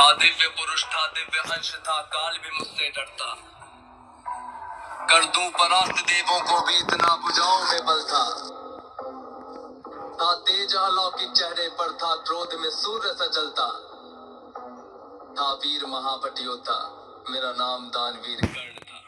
था दिव्य पुरुष था, दिव्य अंश था, काल भी मुझसे डरता। कर दूं परास्त देवों को भी इतना बुझाऊं में बल था तेज अलौकिक चेहरे पर था, क्रोध में सूर्य सा जलता था। वीर महाबट योद्धा, मेरा नाम दानवीर कर्ण था।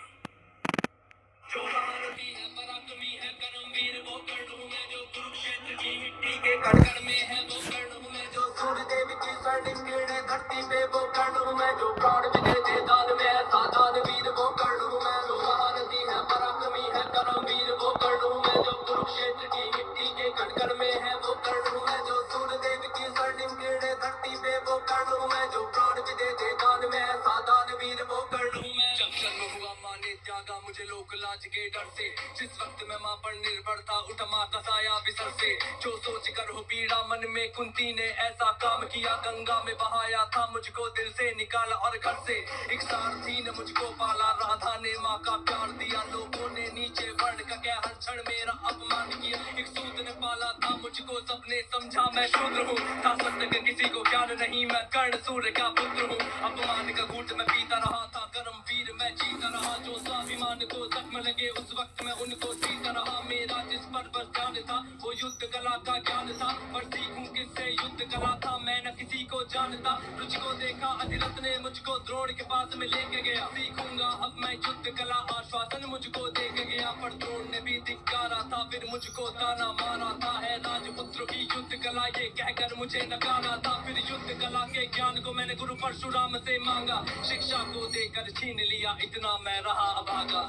जो महारथी है, पराक्रमी है, करमवीर वो कर्ण हूं मैं, जो कुरुक्षेत्र की मिट्टी के कण-कण में है वो कर्ण हूं मैं, जो सूर्यदेव की स्वर्णिम किरणें धरती पे वो कर्ण हूं मैं, जो प्राण भी देते दान में ऐसा दानवीर वो कर्ण हूं मैं। जो महारथी है, पराक्रमी है, करमवीर वो कर्ण हूं मैं, जो कुरुक्षेत्र की मिट्टी के कण-कण में है वो कर्ण हूं मैं, जो सूर्यदेव की स्वर्णिम किरणें धरती पे वो कर्ण हूं मैं, जो प्राण भी देते दान में ऐसा दानवीर वो कर्ण हूं मैं। जब जन्म हुआ मां ने त्यागा मुझे लोक लाज के डर से, जिस वक्त मैं मां पर निर्भर था उठ मां का साया बिसर से। जो सोच कर हो पीड़ा मन में कुंती ने ऐसा काम किया, गंगा में बहाया था मुझको दिल से निकाला और घर से। एक सारथी ने मुझको पाला, राधा ने माँ का प्यार दिया, लोगों ने नीचे वर्ण का क्या हर क्षण मेरा अपमान किया। एक सूत ने पाला था मुझको, सबने समझा मैं शूद्र हूँ, था सत्य के किसी को ज्ञान नहीं, मैं कर्ण सूर्य का पुत्र हूँ। अपमान का घूंट मैं पीता रहा था, कर्मवीर मैं जीता रहा, जो स्वाभिमान को जख्म लगे उस वक्त मैं उनको सीता रहा। मेरा जिस पर बस ध्यान था वो युद्ध कला का ज्ञान था, पर सीखूं किससे युद्ध कला था मैं न किसी को जानता। तुझको देखा अधिरथ ने मुझको द्रोण के पास में लेके गया, सीखूंगा अब मैं युद्ध कला, आश्वासन मुझको दे के गया। पर द्रोण ने भी धिक्कारा था, फिर मुझको ताना मारा था, है राजपुत्र की युद्ध कला ये कहकर मुझे नकारा था। फिर युद्ध कला के ज्ञान को मैंने गुरु परशुराम से मांगा, शिक्षा को देकर छीन लिया, इतना मैं रहा अभागा।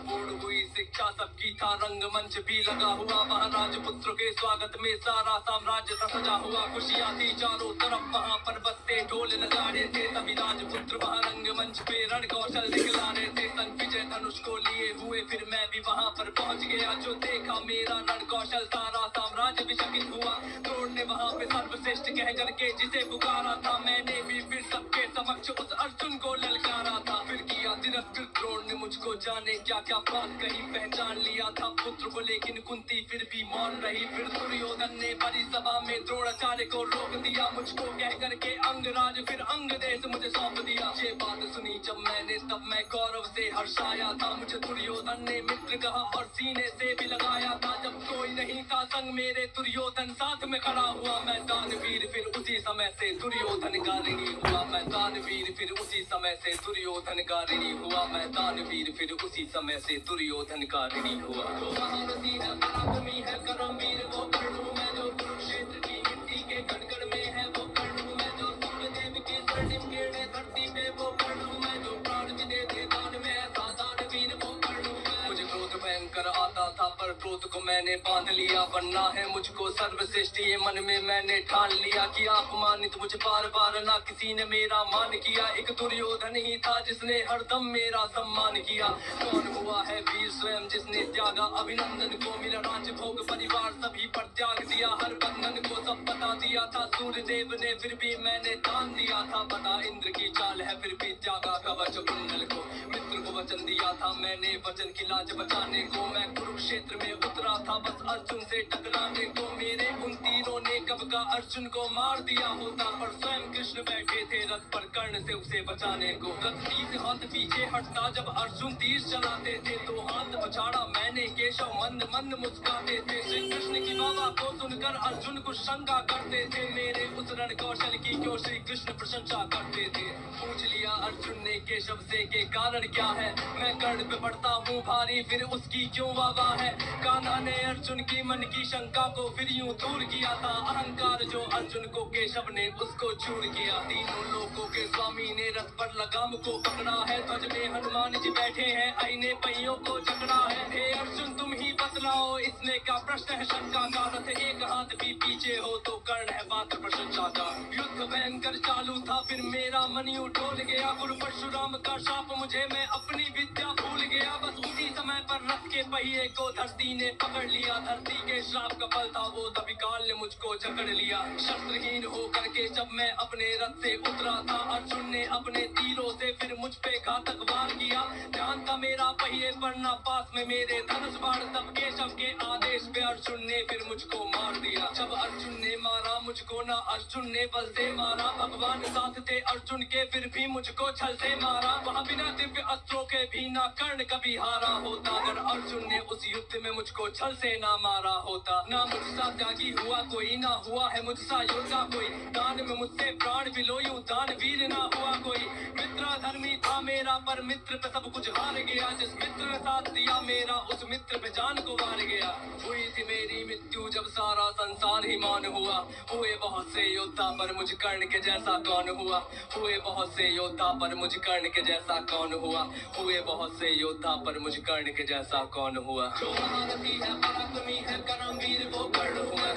पूर्ण हुई शिक्षा सबकी था, रंगमंच भी लगा हुआ, वहाँ राजपुत्र के स्वागत में सारा साम्राज्य था सजा हुआ। खुशियाँ थी चारों तरफ, वहाँ पर बजते ढोल नगाड़े थे, सभी राजपुत्र वहाँ रंगमंच पे रण कौशल दिखला रहे थे। सन विजय धनुष को लिए हुए फिर मैं भी वहाँ पर पहुँच गया, जो देखा मेरा रण कौशल सारा साम्राज्य विचकित हुआ। द्रोण ने वहाँ पे सर्वश्रेष्ठ कह करके जिसे पुकारा था, मैंने भी फिर सबके समक्ष उस अर्जुन को ललकारा था। फिर किया तिरस्कृत द्रोण ने मुझको, जाने क्या क्या बात कही, पहचान लिया था पुत्र को लेकिन कुंती फिर भी मौन रही। फिर दुर्योधन ने बड़ी सभा में द्रोणाचार्य को रोक दिया, मुझको कह करके अंगराज फिर अंग देश मुझे सौंप दिया। ये बात सुनी जब मैंने तब मैं गौरव से हर्षाया था, मुझे दुर्योधन ने मित्र कहा और सीने से भी लगाया था। जब कोई नहीं था संग मेरे दुर्योधन साथ में खड़ा हुआ, मैं दानवीर फिर उसी समय से दुर्योधन का ऋणी हुआ, मैं दानवीर फिर उसी समय से दुर्योधन का ऋणी हुआ, मैं दानवीर फिर उसी समय से दुर्योधन का ऋणी हुआ। जो महारथी है, पराक्रमी है, करमवीर वो कर्ण हूं मैं, जो कुरुक्षेत्र की मिट्टी के कण-कण में है वो कर्ण हूं मैं, जो सूर्यदेव की स्वर्णिम किरणें धरती पे वो कर्ण हूं मैं, जो प्राण भी देते दान में ऐसा दानवीर वो कर्ण हूं मैं। मुझे क्रोध भयंकर आता था, पर क्रोध को मैंने बांध लिया, बनना है मुझको सर्वश्रेष्ठ ये मन में मैंने ठान लिया। किया अपमानित मुझे बार बार, ना किसी ने मेरा मान किया, एक दुर्योधन ही था जिसने हरदम मेरा सम्मान किया। कौन हुआ है वीर स्वयं जिसने त्यागा अभिनंदन को, मेरा राज्य भोग परिवार सभी पर त्याग दिया, हर बंधन को सब बता दिया था सूर्यदेव ने, फिर भी मैंने दान दिया था। बता इंद्र की चाल है फिर भी त्यागा कवच कुंडल को, मित्र को वचन दिया था मैंने वचन की लाज बचाने को। मैं कुरुक्षेत्र में उतरा था बस अर्जुन से टकराने को, मेरे उन तीरों ने कब का अर्जुन को मार दिया होता, पर स्वयं कृष्ण बैठे थे रथ पर कर्ण से उसे बचाने को। रथ 30 हाथ पीछे हटता जब अर्जुन तीर चलाते थे, तो हाथ पछाड़ा मैंने, केशव मंद मंद मुस्काते थे। श्री कृष्ण की बाबा को सुनकर अर्जुन को शंका करते थे, मेरे उस रण कौशल की क्यों श्री कृष्ण प्रशंसा करते थे। पूछ लिया अर्जुन ने केशव से के कारण क्या है, मैं कर्ण पे पड़ता हूँ भारी फिर उसकी क्यों वाह है। कान्हा ने अर्जुन की मन की शंका को फिर यूं दूर किया था, अहंकार जो अर्जुन को केशव ने उसको चूर किया। तीनों लोगों के स्वामी ने रथ पर लगाम को पकड़ा है, ध्वज में हनुमान जी बैठे हैं, आईने पहियों को जकड़ा है। हे अर्जुन तुम ही बतलाओ इसमें क्या प्रश्न है शंका का, रथ एक हाथ भी पीछे हो तो कर्ण है पात्र प्रशंसा का। युद्ध भयंकर चालू था फिर मेरा मन यूं डोल गया, गुरु परशुराम का शाप मुझे मैं अपनी विद्या विद्या भूल गया बस उसी समय पर रथ के पहिए को धरती ने पकड़ लिया। धरती के श्राप का फल था वो, तभी काल ने मुझको जकड़ लिया। शस्त्रहीन होकर के जब मैं अपने रथ से उतरा था, अर्जुन ने अपने तीरों से फिर मुझ पे घातक वार किया। ध्यान था मेरा पहिए पर ना पास में मेरे धनुष बाण, तब केशव के आदेश पे अर्जुन ने फिर मुझको मार दिया। जब अर्जुन ने मारा मुझको ना अर्जुन ने बल से मारा, भगवान साथ थे अर्जुन के फिर भी मुझको छल से मारा। वहाँ बिना दिव्य अस्त्रों के भी ना कर्ण कभी हारा होता, अगर अर्जुन ने उस युद्ध में मुझको छल से ना मारा होता। ना मुझसा त्यागी हुआ कोई, ना हुआ है मुझसा योद्धा कोई, दान में मुझसे प्राण भी लो यूं दानवीर ना हुआ कोई। मित्र धर्मी था मेरा पर मित्र पे सब कुछ हार गया, जिस मित्र ने साथ दिया मेरा उस मित्र पे जान को वार गया। हुई थी मेरी मृत्यु जब सारा संसार ही मान हुआ, हुए बहुत से योद्धा पर मुझ कर्ण के जैसा कौन हुआ। हुए बहुत से योद्धा पर मुझ कर्ण के जैसा कौन हुआ, हुए बहुत से योद्धा पर मुझ कर्ण के जैसा कौन हुआ। जो महारथी है पराक्रमी है कर्मवीर वो कर्ण हुआ।